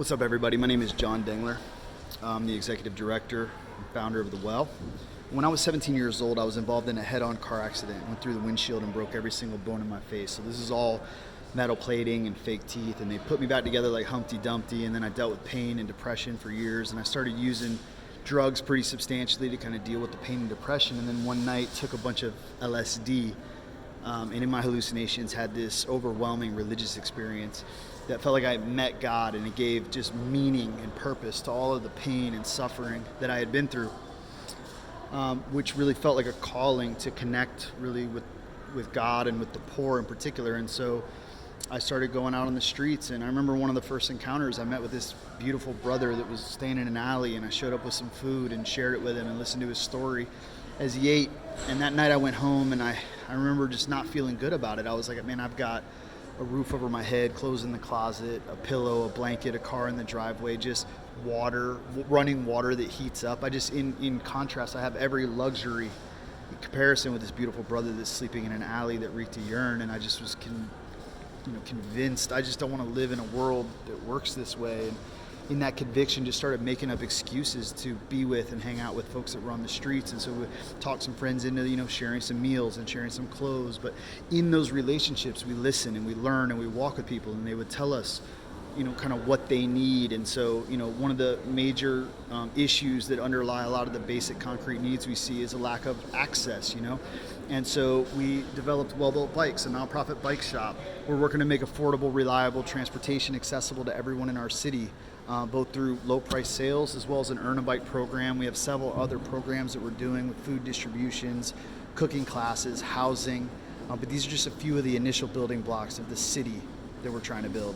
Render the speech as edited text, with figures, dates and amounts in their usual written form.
What's up, everybody? My name is John Dengler. I'm the executive director and founder of The Well. When I was 17 years old, I was involved in a head-on car accident, went through the windshield and broke every single bone in my face. So this is all metal plating and fake teeth, and they put me back together like Humpty Dumpty, and then I dealt with pain and depression for years, and I started using drugs pretty substantially to kind of deal with the pain and depression, and then one night took a bunch of LSD, and in my hallucinations had this overwhelming religious experience that felt like I met God, and it gave just meaning and purpose to all of the pain and suffering that I had been through, which really felt like a calling to connect really with God and with the poor in particular. And so I started going out on the streets, and I remember one of the first encounters I met with this beautiful brother that was staying in an alley, and I showed up with some food and shared it with him and listened to his story as he ate. And that night I went home, and I remember just not feeling good about it. I was like, man, I've got a roof over my head, clothes in the closet, a pillow, a blanket, a car in the driveway, just water, running water that heats up. In contrast, I have every luxury in comparison with this beautiful brother that's sleeping in an alley that reeked of urine, and I just was convinced I just don't want to live in a world that works this way. And in that conviction, just started making up excuses to be with and hang out with folks that were on the streets. And so we talked some friends into sharing some meals and sharing some clothes. But in those relationships, we listen and we learn and we walk with people, and they would tell us kind of what they need. And so one of the major issues that underlie a lot of the basic concrete needs we see is a lack of access. And so we developed Well Built Bikes, a nonprofit bike shop. We're working to make affordable, reliable transportation accessible to everyone in our city, both through low price sales as well as an Earn a Bike program. We have several other programs that we're doing with food distributions, cooking classes, housing, but these are just a few of the initial building blocks of the city that we're trying to build.